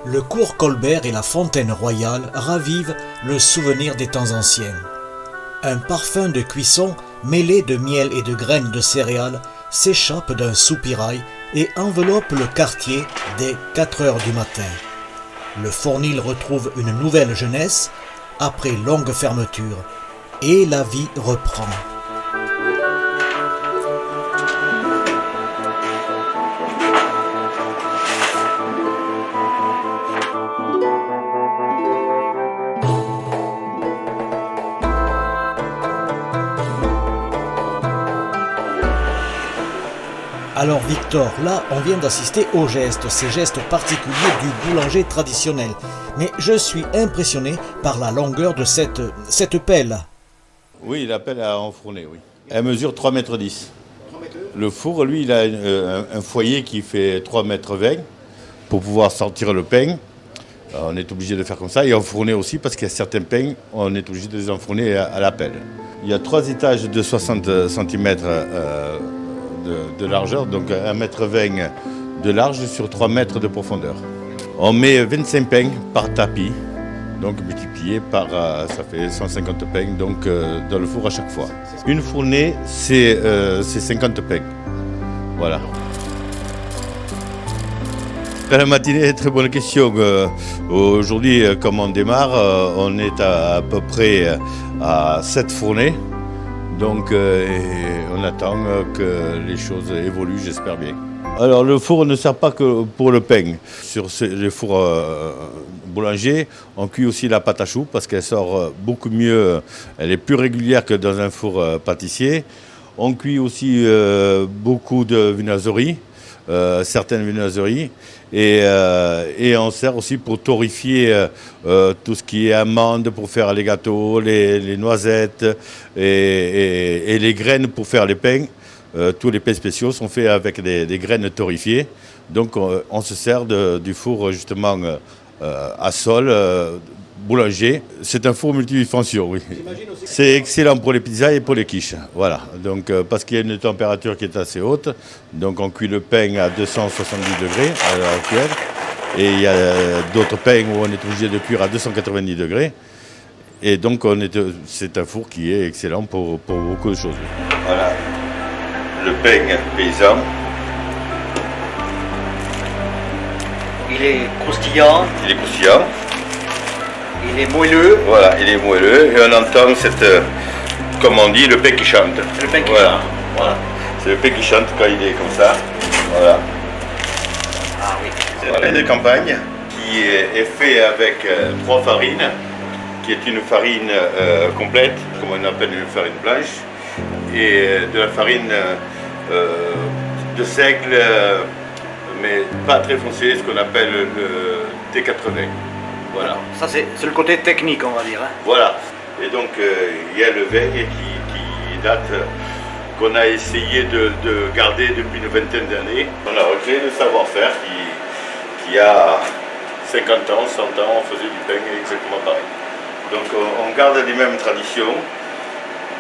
Le cours Colbert et la fontaine royale ravivent le souvenir des temps anciens. Un parfum de cuisson mêlé de miel et de graines de céréales s'échappe d'un soupirail et enveloppe le quartier dès 4 heures du matin. Le Fournil retrouve une nouvelle jeunesse après longue fermeture et la vie reprend. Alors Victor, là on vient d'assister aux gestes, ces gestes particuliers du boulanger traditionnel. Mais je suis impressionné par la longueur de cette pelle. Oui, la pelle à enfourner, oui. Elle mesure 3,10 m. Le four, lui, il a un foyer qui fait 3,20 m pour pouvoir sortir le pain. On est obligé de faire comme ça et enfourner aussi parce qu'il y a certains pains, on est obligé de les enfourner à la pelle. Il y a 3 étages de 60 cm de largeur, donc 1,20 m de large sur 3 mètres de profondeur. On met 25 pains par tapis, donc multiplié par, ça fait 150 pains donc, dans le four à chaque fois. Une fournée, c'est 50 pains. Voilà. La matinée, très bonne question. Aujourd'hui, comme on démarre, on est à peu près à 7 fournées. Donc on attend que les choses évoluent, j'espère bien. Alors le four ne sert pas que pour le pain. Sur les fours boulangers, on cuit aussi la pâte à choux parce qu'elle sort beaucoup mieux, elle est plus régulière que dans un four pâtissier. On cuit aussi beaucoup de viennoiseries, certaines viennoiseries. Et on sert aussi pour torréfier tout ce qui est amandes pour faire les gâteaux, les noisettes et les graines pour faire les pains. Tous les pains spéciaux sont faits avec des graines torréfiées. Donc on se sert du four justement à sol, boulanger. C'est un four multifonction, oui. C'est excellent pour les pizzas et pour les quiches. Voilà. Donc, parce qu'il y a une température qui est assez haute. Donc on cuit le pain à 270 degrés à l'heure actuelle. Et il y a d'autres pains où on est obligé de cuire à 290 degrés. Et donc c'est un four qui est excellent pour beaucoup de choses. Voilà. Le pain paysan. Il est croustillant. Il est croustillant. Il est moelleux. Voilà, il est moelleux. Et on entend comme on dit, le pain qui chante. Le pain qui voilà. chante. Voilà. C'est le pain qui chante quand il est comme ça. Voilà. Ah oui. C'est un pain de campagne qui est fait avec 3 farines, qui est une farine complète, comme on appelle une farine blanche, et de la farine de seigle, mais pas très foncée, ce qu'on appelle le T80. Voilà. Ça c'est le côté technique, on va dire. Hein. Voilà. Et donc il y a le vin qui date, qu'on a essayé de garder depuis une vingtaine d'années. On a recréé le savoir-faire qui a 50 ans, 100 ans, on faisait du pain exactement pareil. Donc on garde les mêmes traditions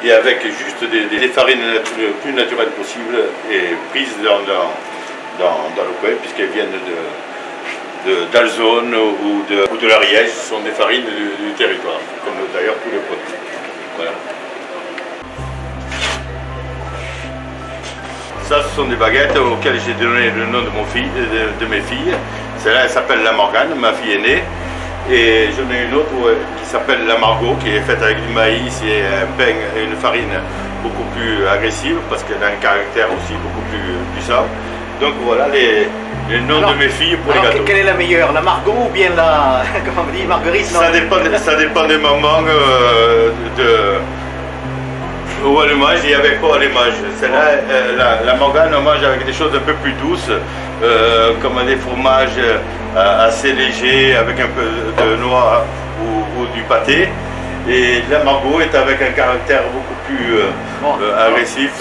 et avec juste des farines le plus naturelles possible et prises dans le coin puisqu'elles viennent d'Alzone ou de l'Ariège, ce sont des farines du territoire, comme d'ailleurs tous les produits. Voilà. Ça, ce sont des baguettes auxquelles j'ai donné le nom de mes filles. Celle-là, elle s'appelle la Morgane, ma fille aînée. Et j'en ai une autre qui s'appelle la Margot, qui est faite avec du maïs et un pain et une farine beaucoup plus agressive, parce qu'elle a un caractère aussi beaucoup plus puissant. Donc voilà les noms de mes filles pour les gâteaux. Quelle est la meilleure, la Margot ou bien la, comment on dit, Marguerite? Non, ça dépend des moments où on le mange et avec quoi on les mange. Celle-là, la Morgane, on mange avec des choses un peu plus douces, comme des fromages assez léger avec un peu de noix ou du pâté. Et la Margot est avec un caractère beaucoup plus agressif.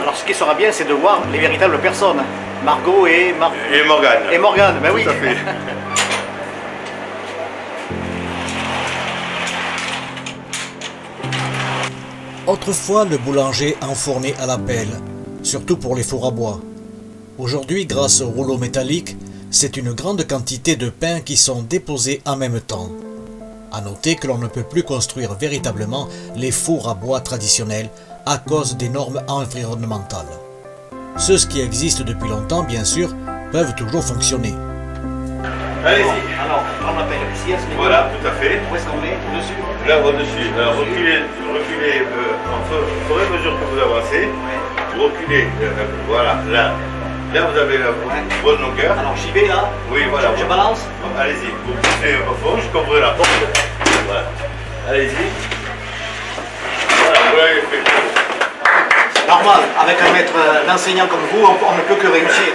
Alors ce qui sera bien, c'est de voir les véritables personnes. Margot et Morgane. Et Morgane, ben oui. Tout à fait. Autrefois, le boulanger enfournait à la pelle, surtout pour les fours à bois. Aujourd'hui, grâce au rouleau métallique, c'est une grande quantité de pain qui sont déposés en même temps. À noter que l'on ne peut plus construire véritablement les fours à bois traditionnels à cause des normes environnementales. Ceux qui existent depuis longtemps, bien sûr, peuvent toujours fonctionner. Allez-y. Alors, on appelle ici à ce niveau. Voilà, tout à fait. Où est-ce qu'on est? Au-dessus? Là, au-dessus. Reculez au fur et à mesure que vous avancez. Vous reculez. Voilà, là. Là, vous avez la bonne longueur. Alors, j'y vais là. Oui, voilà. Je balance. Bon, allez-y. Vous poussez au fond jusqu'à ouvrir la porte. Voilà. Allez-y. Voilà, vous l'avez fait. Normal, avec un maître d'enseignant comme vous, on ne peut que réussir.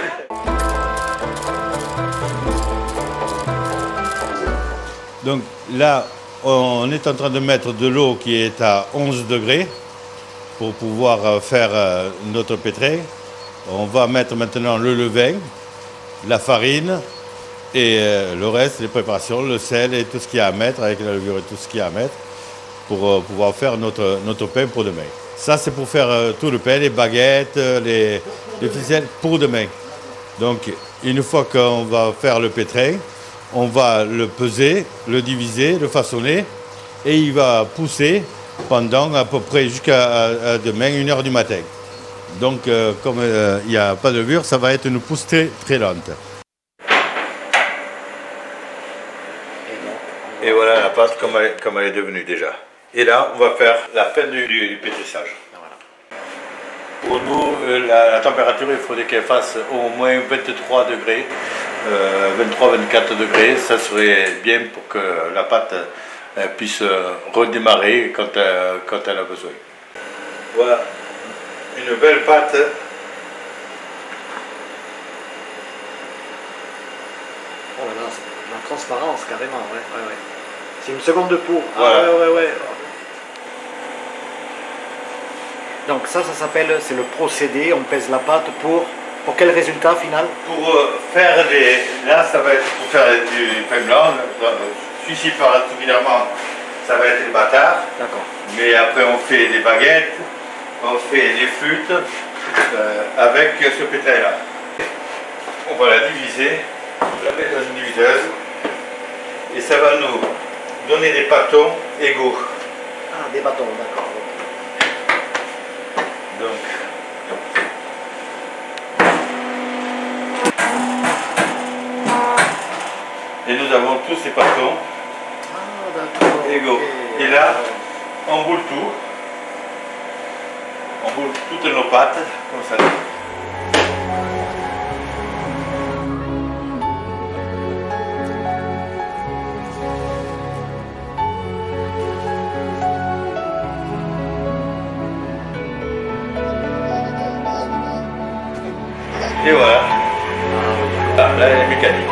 Donc là, on est en train de mettre de l'eau qui est à 11 degrés pour pouvoir faire notre pétrin. On va mettre maintenant le levain, la farine et le reste, les préparations, le sel et tout ce qu'il y a à mettre, avec la levure et tout ce qu'il y a à mettre pour pouvoir faire notre pain pour demain. Ça, c'est pour faire tout le pain, les baguettes, les ficelles pour demain. Donc, une fois qu'on va faire le pétrin, on va le peser, le diviser, le façonner et il va pousser pendant à peu près jusqu'à demain, 1 h du matin. Donc, comme il n'y a pas de levure, ça va être une pousse très, très lente. Et voilà la pâte comme elle est devenue déjà. Et là, on va faire la fin du pétrissage. Pour nous, la température, il faudrait qu'elle fasse au moins 23 degrés, 23-24 degrés. Ça serait bien pour que la pâte puisse redémarrer quand elle a besoin. Voilà, une belle pâte. Oh là là, c'est la transparence carrément, ouais. C'est une seconde de peau. Voilà. Ah ouais. Donc ça s'appelle, c'est le procédé, on pèse la pâte pour quel résultat final? Pour faire là ça va être pour faire du pain blanc, celui-ci particulièrement ça va être les bâtards. D'accord. Mais après on fait des baguettes, on fait des flûtes avec ce pétrin là. On va la diviser, la mettre dans une diviseuse et ça va nous donner des bâtons égaux. Ah, des bâtons, d'accord. Donc, et nous avons tous ces bâtons égaux. Okay. Et là, on boule tout. On boule toutes nos pâtes, comme ça. Et voilà. Là, elle est mécanique.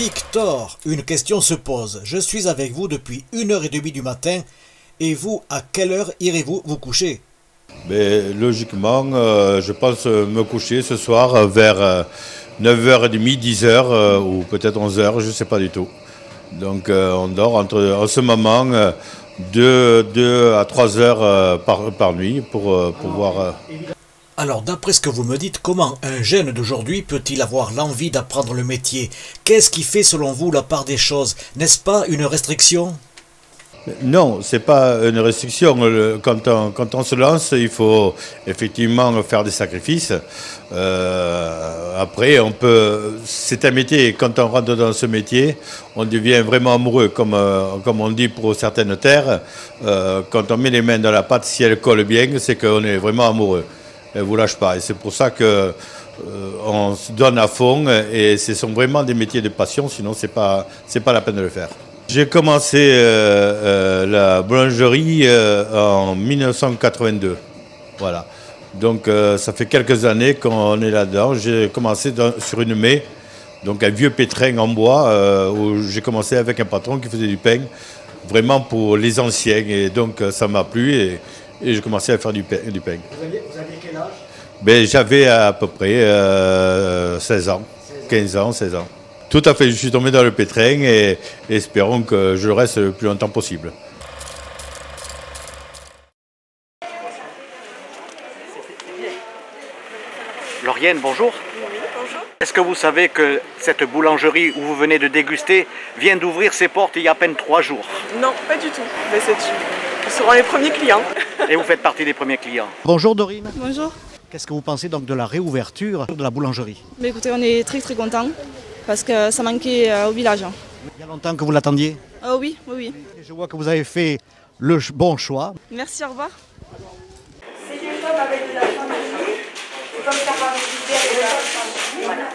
Victor, une question se pose. Je suis avec vous depuis 1h30 du matin. Et vous, à quelle heure irez-vous vous coucher? Ben, logiquement, je pense me coucher ce soir vers 9h30, 10h ou peut-être 11h, je ne sais pas du tout. Donc on dort en ce moment 2 à 3 heures par nuit pour pouvoir... Alors, d'après ce que vous me dites, comment un jeune d'aujourd'hui peut-il avoir l'envie d'apprendre le métier? Qu'est-ce qui fait selon vous la part des choses? N'est-ce pas une restriction? Non, c'est pas une restriction. Quand on se lance, il faut effectivement faire des sacrifices. Après, c'est un métier. Quand on rentre dans ce métier, on devient vraiment amoureux, comme on dit pour certaines terres. Quand on met les mains dans la pâte, si elle colle bien, c'est qu'on est vraiment amoureux. Elle vous lâche pas. Et c'est pour ça que on se donne à fond. Et ce sont vraiment des métiers de passion. Sinon, c'est pas la peine de le faire. J'ai commencé la boulangerie en 1982. Voilà. Donc ça fait quelques années qu'on est là-dedans. J'ai commencé sur une mée, donc un vieux pétrin en bois, où j'ai commencé avec un patron qui faisait du pain, vraiment pour les anciens. Et donc ça m'a plu et j'ai commencé à faire du pain. Vous aviez quel âge? Ben, j'avais à peu près 16 ans, 15 ans, 16 ans. Tout à fait, je suis tombé dans le pétrin et espérons que je reste le plus longtemps possible. Lauriane, bonjour. Oui, bonjour. Est-ce que vous savez que cette boulangerie où vous venez de déguster vient d'ouvrir ses portes il y a à peine 3 jours? Non, pas du tout. Mais nous serons les premiers clients. Et vous faites partie des premiers clients. Bonjour Dorine. Bonjour. Qu'est-ce que vous pensez donc de la réouverture de la boulangerie? Mais écoutez, on est très contents parce que ça manquait au village. Il y a longtemps que vous l'attendiez? Oui. Et je vois que vous avez fait le bon choix. Merci, au revoir. C'est une pomme avec de la chantilly. Et comme ça va résister avec de la chantilly. Voilà.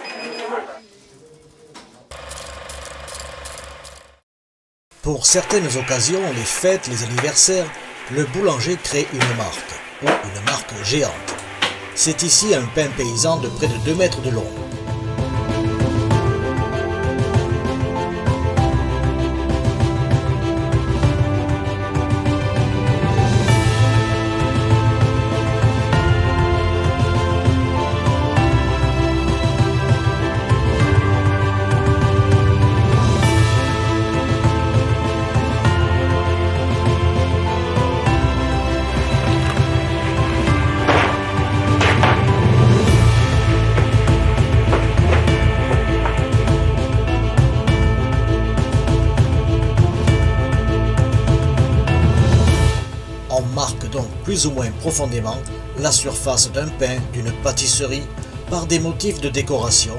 Pour certaines occasions, les fêtes, les anniversaires, le boulanger crée une marque, ou une marque géante. C'est ici un pain paysan de près de 2 mètres de long. On marque donc plus ou moins profondément la surface d'un pain, d'une pâtisserie, par des motifs de décoration,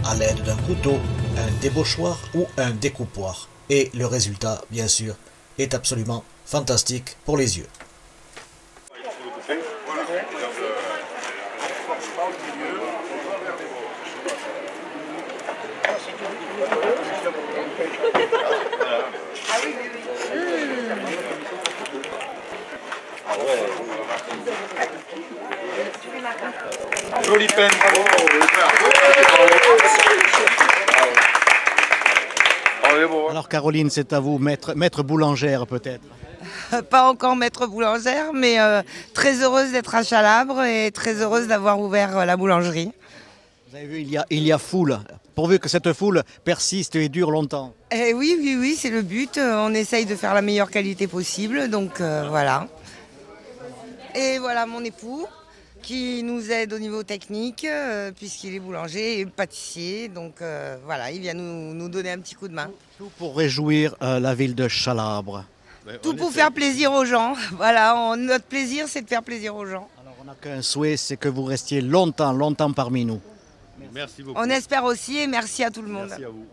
à l'aide d'un couteau, un débauchoir ou un découpoir. Et le résultat, bien sûr, est absolument fantastique pour les yeux. Joli pain, Alors Caroline, c'est à vous, maître boulangère peut-être. Pas encore maître boulangère, mais très heureuse d'être à Chalabre et très heureuse d'avoir ouvert la boulangerie. Vous avez vu, il y a foule, pourvu que cette foule persiste et dure longtemps. Et oui, c'est le but. On essaye de faire la meilleure qualité possible, donc voilà. Et voilà mon époux qui nous aide au niveau technique, puisqu'il est boulanger et pâtissier, donc voilà, il vient nous donner un petit coup de main. Tout pour réjouir la ville de Chalabre. Tout pour faire plaisir aux gens. Voilà, notre plaisir, c'est de faire plaisir aux gens. Alors on n'a qu'un souhait, c'est que vous restiez longtemps parmi nous. Merci beaucoup. On espère aussi et merci à tout le monde. Merci à vous.